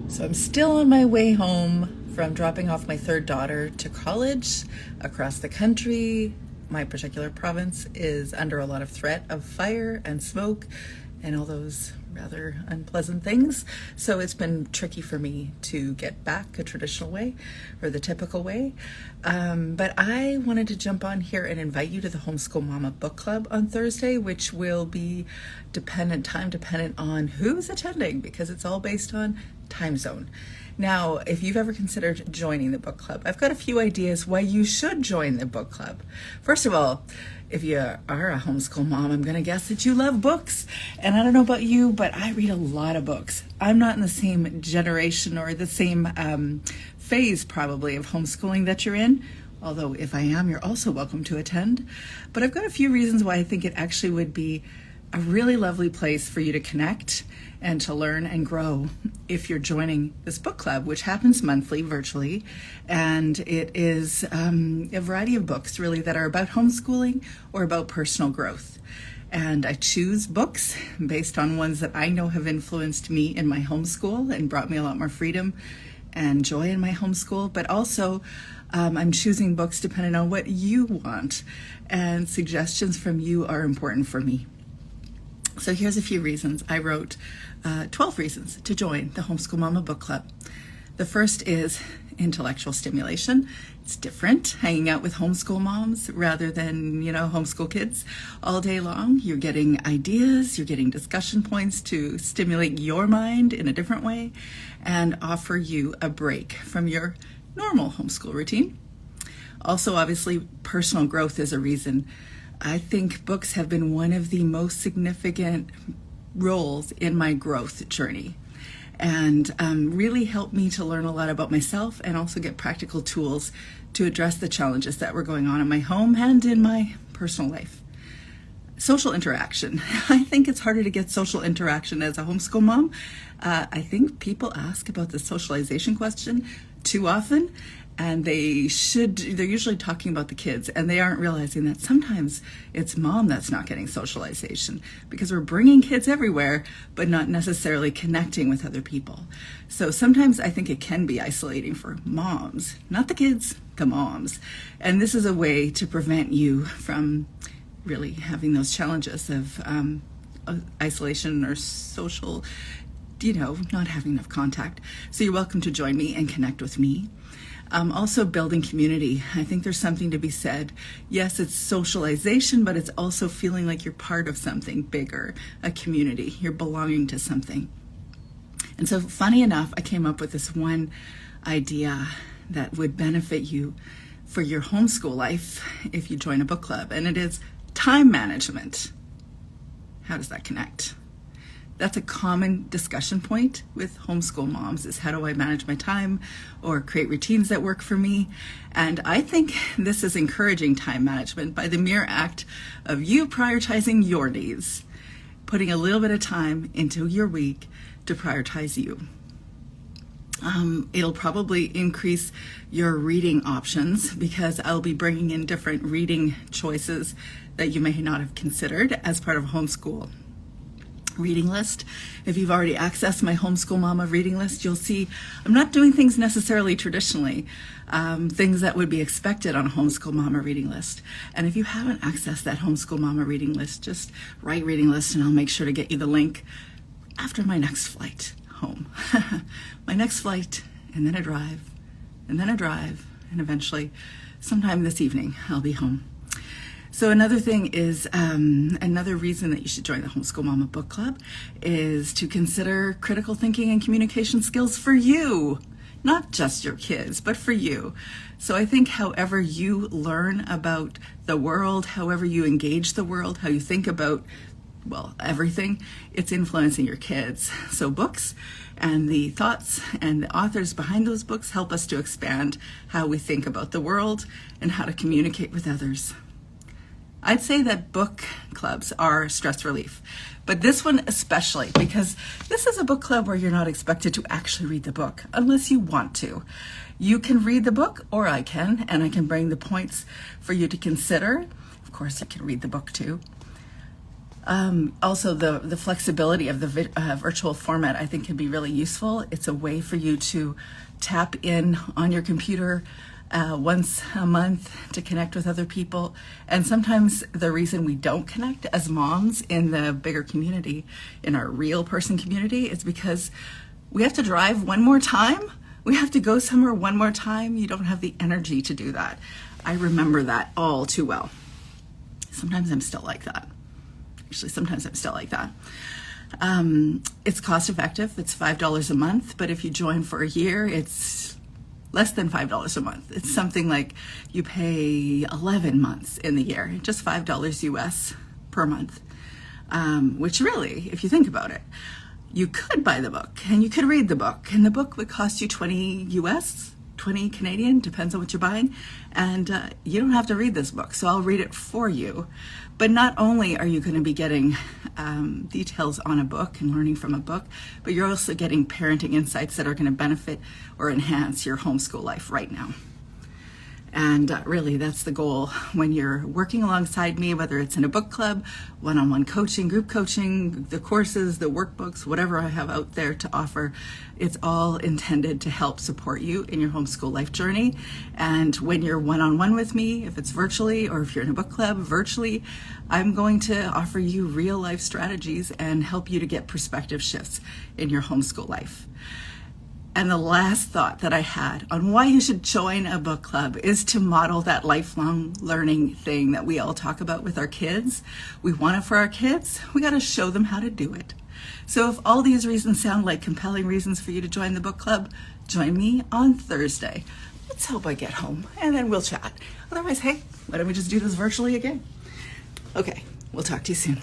So I'm still on my way home from dropping off my third daughter to college across the country. My particular province is under a lot of threat of fire and smoke and all those rather unpleasant things. So it's been tricky for me to get back a traditional way or the typical way. But I wanted to jump on here and invite you to the Homeschool Mama Book Club on Thursday, which will be time dependent on who's attending, because it's all based on time zone. Now, if you've ever considered joining the book club, I've got a few ideas why you should join the book club. First of all, if you are a homeschool mom, I'm going to guess that you love books. And I don't know about you, but I read a lot of books. I'm not in the same generation or the same phase probably of homeschooling that you're in. Although if I am, you're also welcome to attend. But I've got a few reasons why I think it actually would be a really lovely place for you to connect and to learn and grow if you're joining this book club, which happens monthly virtually. And it is a variety of books really that are about homeschooling or about personal growth. And I choose books based on ones that I know have influenced me in my homeschool and brought me a lot more freedom and joy in my homeschool. But also I'm choosing books depending on what you want, and suggestions from you are important for me. So here's a few reasons. I wrote 12 reasons to join the Homeschool Mama Book Club. The first is intellectual stimulation. It's different hanging out with homeschool moms rather than, homeschool kids all day long. You're getting ideas, you're getting discussion points to stimulate your mind in a different way and offer you a break from your normal homeschool routine. Also, obviously, personal growth is a reason. I think books have been one of the most significant roles in my growth journey, and really helped me to learn a lot about myself and also get practical tools to address the challenges that were going on in my home and in my personal life. Social interaction. I think it's harder to get social interaction as a homeschool mom. I think people ask about the socialization question too often, and they're usually talking about the kids, and they aren't realizing that sometimes it's mom that's not getting socialization because we're bringing kids everywhere, but not necessarily connecting with other people. So sometimes I think it can be isolating for moms, not the kids, the moms. And this is a way to prevent you from really having those challenges of isolation or social, not having enough contact. So you're welcome to join me and connect with me. Also building community. I think there's something to be said. Yes, it's socialization, but it's also feeling like you're part of something bigger, a community. You're belonging to something. And so funny enough, I came up with this one idea that would benefit you for your homeschool life if you join a book club, and it is time management. How does that connect? That's a common discussion point with homeschool moms, is how do I manage my time or create routines that work for me? And I think this is encouraging time management by the mere act of you prioritizing your needs, putting a little bit of time into your week to prioritize you. It'll probably increase your reading options because I'll be bringing in different reading choices that you may not have considered as part of homeschool reading list. If you've already accessed my Homeschool Mama reading list, you'll see I'm not doing things necessarily traditionally, things that would be expected on a Homeschool Mama reading list. And if you haven't accessed that Homeschool Mama reading list, just write reading list and I'll make sure to get you the link after my next flight home. My next flight, and then a drive, and then a drive, and eventually sometime this evening I'll be home. So another thing is, another reason that you should join the Homeschool Mama Book Club is to consider critical thinking and communication skills for you, not just your kids, but for you. So I think however you learn about the world, however you engage the world, how you think about, everything, it's influencing your kids. So books and the thoughts and the authors behind those books help us to expand how we think about the world and how to communicate with others. I'd say that book clubs are stress relief, but this one especially, because this is a book club where you're not expected to actually read the book unless you want to. You can read the book, or I can, and I can bring the points for you to consider. Of course, you can read the book too. Also, the flexibility of the virtual format I think can be really useful. It's a way for you to tap in on your computer once a month to connect with other people. And sometimes the reason we don't connect as moms in the bigger community, in our real person community, is because we have to drive one more time. We have to go somewhere one more time. You don't have the energy to do that. I remember that all too well. Sometimes I'm still like that. Actually, sometimes I'm still like that. It's cost effective. It's $5 a month, but if you join for a year, it's less than $5 a month. It's something like you pay 11 months in the year, just $5 US per month, which really, if you think about it, you could buy the book and you could read the book, and the book would cost you 20 US, 20 Canadian, depends on what you're buying, and you don't have to read this book, so I'll read it for you. But not only are you going to be getting details on a book and learning from a book, but you're also getting parenting insights that are going to benefit or enhance your homeschool life right now. And really, that's the goal when you're working alongside me, whether it's in a book club, one-on-one coaching, group coaching, the courses, the workbooks, whatever I have out there to offer. It's all intended to help support you in your homeschool life journey. And when you're one-on-one with me, if it's virtually or if you're in a book club virtually, I'm going to offer you real life strategies and help you to get perspective shifts in your homeschool life. And the last thought that I had on why you should join a book club is to model that lifelong learning thing that we all talk about with our kids. We want it for our kids. We got to show them how to do it. So if all these reasons sound like compelling reasons for you to join the book club, join me on Thursday. Let's hope I get home and then we'll chat. Otherwise, hey, why don't we just do this virtually again? Okay, we'll talk to you soon.